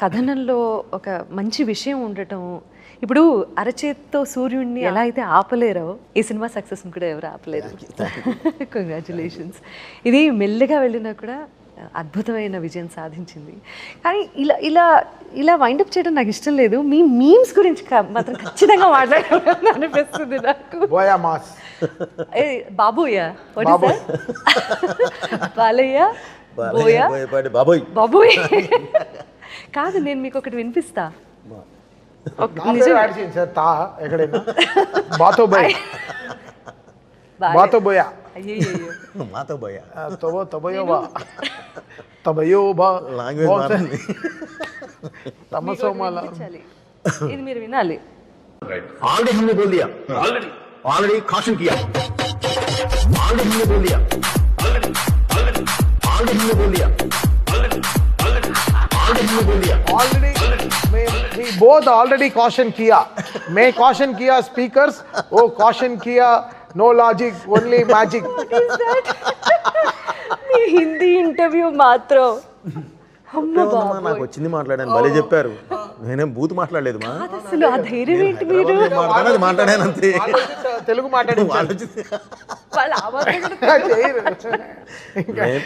కథనంలో ఒక మంచి విషయం ఉండటం. ఇప్పుడు అరచేత్తో సూర్యుడిని ఎలా అయితే ఆపలేరో ఈ సినిమా సక్సెస్ని కూడా ఎవరు ఆపలేరు. కంగ్రాచులేషన్స్. ఇది మెల్లిగా వెళ్ళినా కూడా అద్భుతమైన విజయం సాధించింది. కానీ ఇలా ఇలా ఇలా వైండప్ చేయడం నాకు ఇష్టం లేదు. మీ మీమ్స్ గురించి మాత్రం ఖచ్చితంగా మాట్లాడాలని అనిపిస్తుంది నాకు. బాబోయా బాలయ్య బాబోయ్ బాబోయ్ కాదు, నేను మీకు ఒకటి వినిపిస్తా. ఇది మీరు వినాలి. ऑलरेडी caution किया ऑलरेडी हमने बोल दिया ऑलरेडी हमने बोल दिया we both already caution किया. मैं caution किया speakers, वो caution किया no logic only magic. మీ హిందీ ఇంటర్వ్యూ మాత్రం నాకు వచ్చింది మాట్లాడాను, భలే చెప్పారు. నేనేం బూత్ మాట్లాడలేదు మా, అసలు ఆ ధైర్యం ఏంటి మీరు? మాట్లాడాను అంతే. తెలుగు మాట్లాడి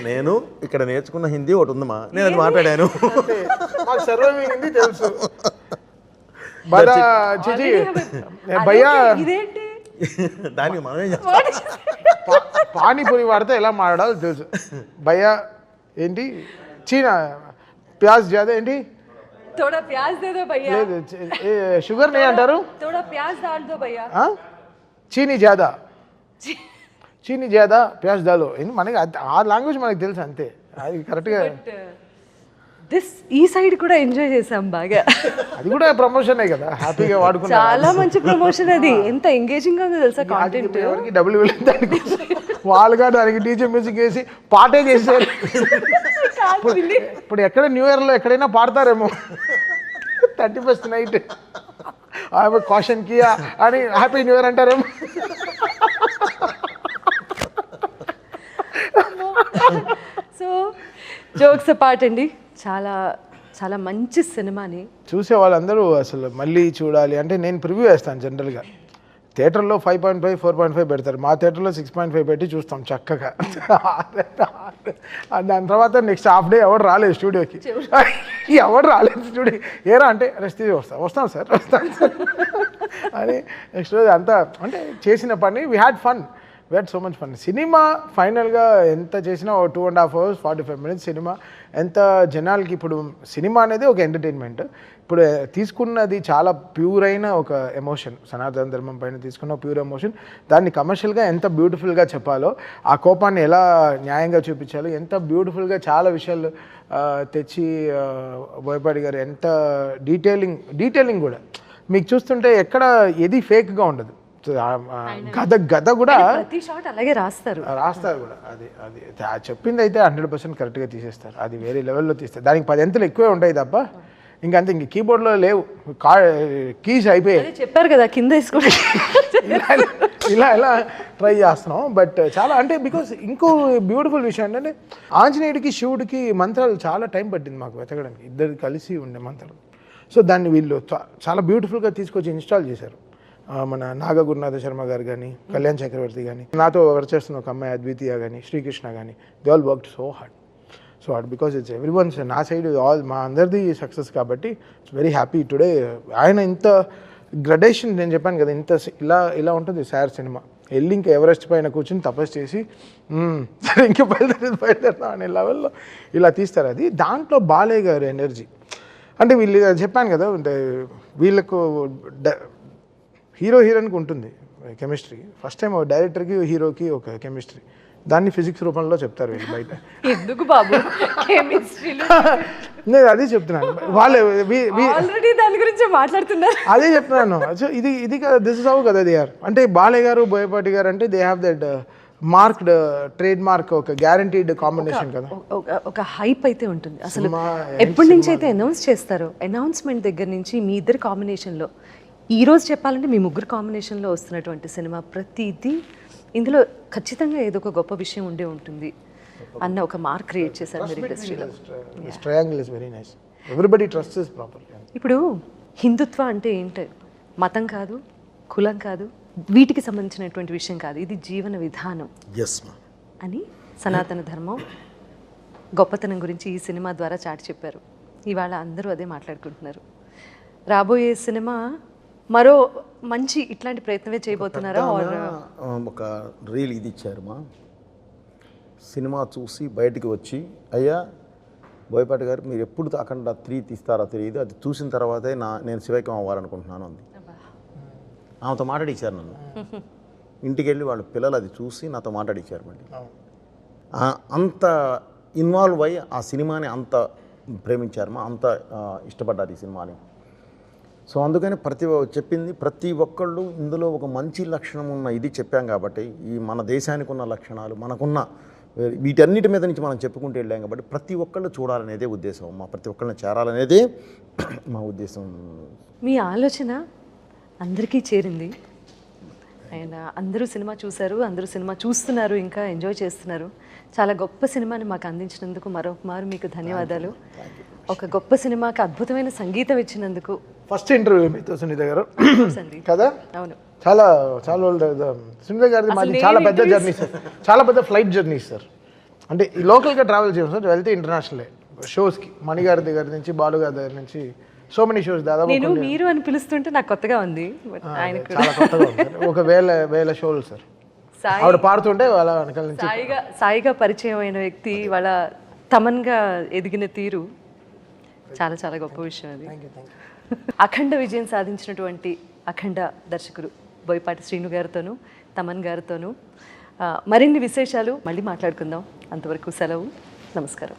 నేను ఇక్కడ నేర్చుకున్న హిందీ ఒకటి ఉందమ్మా, నేను అది మాట్లాడాను. హిందీ తెలుసు భయ్యా. దానికి మనమే పానీపూరి వాడితే ఎలా మాట్లాడాలో తెలుసు భయ్యా. ఏంటి చీనా ప్యాజ్ జాదా ఏంటి थोड़ा प्याज दे दो भैया. షుగర్ నే అంటారు. थोड़ा प्याज डाल दो भैया. చీనీ జాదా ప్యాజ్ దాలో. మనకి ఆ లాంగ్వేజ్ మనకి తెలుసు అంతే, అది కరెక్ట్గా. ఈ సైడ్ కూడా ఎంజాయ్ చేసాం బాగా. అది కూడా ప్రమోషన్ కదా, హ్యాపీగా వాడుకున్నాం. చాలా మంచి ప్రమోషన్ అది. ఎంత ఎంగేజింగ్ గా ఉందో తెలుసా కాంటెంట్. ఎవరికి డబ్బులు వెళ్ళింది దానికి, వాళ్ళుగా దానికి డీజే మ్యూజిక్ వేసి పాటే చేశారు. ఇప్పుడు ఎక్కడ న్యూ ఇయర్లో ఎక్కడైనా పాడతారేమో 31st నైట్ కాషన్ కియా అని హ్యాపీ న్యూ ఇయర్ అంటారేమో. సో జోక్స్ అపార్ట్ అండి, చాలా చాలా మంచి సినిమాని చూసే వాళ్ళందరూ అసలు మళ్ళీ చూడాలి అంటే నేను ప్రివ్యూ వేస్తాను. జనరల్గా థియేటర్లో 5.5 4.5 పెడతారు, మా థియేటర్లో 6.5 పెట్టి చూస్తాం చక్కగా. దాని తర్వాత నెక్స్ట్ హాఫ్ డే ఎవరు రాలేదు స్టూడియోకి, ఏరా అంటే రెస్ట్ వస్తాం సార్ అని నెక్స్ట్ రోజు అంతా అంటే చేసిన పని we had fun, we had so much fun. Cinema ఫైనల్గా ఎంత చేసినా 2.5 hours 45 minutes సినిమా. ఎంత జనాలకి ఇప్పుడు సినిమా అనేది ఒక ఎంటర్టైన్మెంట్, ఇప్పుడు తీసుకున్నది చాలా ప్యూర్ అయిన ఒక ఎమోషన్, సనాతన ధర్మం పైన తీసుకున్న ప్యూర్ ఎమోషన్. దాన్ని కమర్షియల్గా ఎంత బ్యూటిఫుల్గా చెప్పాలో, ఆ కోపాన్ని ఎలా న్యాయంగా చూపించాలో, ఎంత బ్యూటిఫుల్గా చాలా విషయాలు తెచ్చి బోయపాటి గారు ఎంత డీటెయిలింగ్ కూడా మీకు చూస్తుంటే ఎక్కడ ఏది ఫేక్గా ఉండదు. గద కూడా అలాగే రాస్తారు కూడా. అది చెప్పింది అయితే 100% కరెక్ట్గా తీసేస్తారు, అది వేరే లెవెల్లో తీస్తారు. దానికి 10 అంతలు ఎక్కువే ఉంటాయి తప్ప ఇంకంతే. ఇంక కీబోర్డ్లో లేవు, కీస్ అయిపోయాయి. చెప్పారు కదా కింద ఇలా ట్రై చేస్తున్నాం. బట్ చాలా అంటే బికాస్ ఇంకో బ్యూటిఫుల్ విషయం ఏంటంటే ఆంజనేయుడికి శివుడికి మంత్రాలు చాలా టైం పట్టింది మాకు వెతకడానికి, ఇద్దరు కలిసి ఉండే మంత్రాలు. సో దాన్ని వీళ్ళు చాలా బ్యూటిఫుల్గా తీసుకొచ్చి ఇన్స్టాల్ చేశారు. మన నాగ గురునాథ శర్మ గారు కానీ, కళ్యాణ్ చక్రవర్తి కానీ, నాతో వర్క్ చేస్తున్న ఒక అమ్మాయి అద్వితీయ కానీ, శ్రీకృష్ణ కానీ, they all worked so hard because it's every once. నా సైడ్ ఆల్ మా అందరిది సక్సెస్ కాబట్టి ఇట్స్ వెరీ హ్యాపీ టుడే. ఆయన ఇంత గ్రడేషన్ నేను చెప్పాను కదా, ఇంత ఇలా ఉంటుంది సార్ సినిమా. వెళ్ళి ఇంకా ఎవరెస్ట్ పైన కూర్చొని తపస్సు చేసి సరే ఇంకా బయలుదేరుతాం అనే లెవెల్లో ఇలా తీస్తారు. అది దాంట్లో బాలయ్య గారు ఎనర్జీ అంటే వీళ్ళు చెప్పాను కదా, అంటే వీళ్ళకు హీరోయిన్కి ఉంటుంది కెమిస్ట్రీ. ఫస్ట్ టైం డైరెక్టర్కి హీరోకి ఒక కెమిస్ట్రీ, దాన్ని ఫిజిక్స్ రూపంలో చెప్తారు వీళ్ళు బయట. ఎందుకు బాబు నేను అదే చెప్తున్నాను, వాళ్ళు దాని గురించి మాట్లాడుతున్నారు. అదే చెప్తున్నాను. సో ఇది కదా, దిస్ ఇస్ హౌ కదా దే ఆర్. అంటే బాలయ్య గారు బోయపాటి గారు అంటే they have that marked trade mark, ఒక గ్యారంటీడ్ కాంబినేషన్ కదా. ఒక హైప్ అయితే ఉంటుంది అసలు. ఎప్పటి నుంచి అయితే అనౌన్స్ చేస్తారో, అనౌన్స్మెంట్ దగ్గర నుంచి మీ ఇద్దరు కాంబినేషన్లో, ఈరోజు చెప్పాలంటే మీ ముగ్గురు కాంబినేషన్లో వస్తున్నటువంటి సినిమా ప్రతిదీ ఇందులో ఖచ్చితంగా ఏదో ఒక గొప్ప విషయం ఉండే ఉంటుంది. అన్న ఒక మార్క్ క్రియేట్ చేశారు మీరు ఇండస్ట్రీలో. This triangle is very nice. Everybody trust is proper. ఇప్పుడు హిందుత్వ అంటే ఏంటి? మతం కాదు, కులం కాదు, వీటికి సంబంధించినటువంటి విషయం కాదు, ఇది జీవన విధానం ఎస్ మా అని సనాతన ధర్మం గొప్పతనం గురించి ఈ సినిమా ద్వారా చాటి చెప్పారు. ఇవాళ అందరూ అదే మాట్లాడుకుంటున్నారు. రాబోయే సినిమా మరో మంచి ఇట్లాంటి ప్రయత్నమే చేయబోతున్నారా? ఒక రీల్ ఇది ఇచ్చారు మా, సినిమా చూసి బయటికి వచ్చి అయ్యా బోయపాటి గారు మీరు ఎప్పుడు అఖండ 3 తీస్తారో తెలియదు, అది చూసిన తర్వాతే నేను శివైక్యం అవ్వాలనుకుంటున్నాను అంది. ఆమెతో మాట్లాడిచ్చారు నన్ను. ఇంటికి వెళ్ళి వాళ్ళ పిల్లలు అది చూసి నాతో మాట్లాడిచ్చారు. మళ్ళీ అంత ఇన్వాల్వ్ అయ్యి ఆ సినిమాని అంత ప్రేమించారు మా, అంత ఇష్టపడ్డారు ఈ సినిమాని. సో అందుకని చెప్పింది ప్రతి ఒక్కళ్ళు ఇందులో ఒక మంచి లక్షణం ఉన్న ఇది చెప్పాం కాబట్టి, ఈ మన దేశానికి ఉన్న లక్షణాలు మనకున్న వీటన్నిటి మీద నుంచి మనం చెప్పుకుంటూ వెళ్ళాం కాబట్టి ప్రతి ఒక్కళ్ళు చూడాలనేదే ఉద్దేశం మా, ప్రతి ఒక్కళ్ళని చేరాలనేదే మా ఉద్దేశం. మీ ఆలోచన అందరికీ చేరింది అండ్ అందరూ సినిమా చూశారు, అందరూ సినిమా చూస్తున్నారు, ఇంకా ఎంజాయ్ చేస్తున్నారు. చాలా గొప్ప సినిమాని మాకు అందించినందుకు మరొకమారు మీకు ధన్యవాదాలు. ఒక గొప్ప సినిమాకి అద్భుతమైన సంగీతం ఇచ్చినందుకు. ఫస్ట్ ఇంటర్వ్యూ మీతో సునీత గారు సందీప్. కదా, అవును, చాలా చాలా సునీత గారిది మాది చాలా పెద్ద జర్నీ సార్, చాలా పెద్ద ఫ్లైట్ జర్నీ సార్. అంటే ఈ లోకల్గా ట్రావెల్ చేయం సార్, వెళ్తే ఇంటర్నేషనల్ షోస్కి మణి గారి దగ్గర నుంచి, బాలు గారి దగ్గర నుంచి సో మెనీ షోస్. దాదాపు నేను మీరు అని పిలుస్తుంటే నాకు కొత్తగా ఉంది. ఆయనకు చాలా కొత్తగా ఉంది సార్. ఒక వేల షోలు సార్. ఆవిడ పాడుతుంటే వాళ్ళ వెనకాల నుంచి సాయిగా పరిచయం అయిన వ్యక్తి వాళ్ళ తమన్గా ఎదిగిన తీరు చాలా చాలా గొప్ప విషయం అది. అఖండ విజయం సాధించినటువంటి అఖండ దర్శకుడు బోయపాటి శ్రీను గారితోనూ, తమన్ గారితోనూ మరిన్ని విశేషాలు మళ్ళీ మాట్లాడుకుందాం. అంతవరకు సెలవు, నమస్కారం.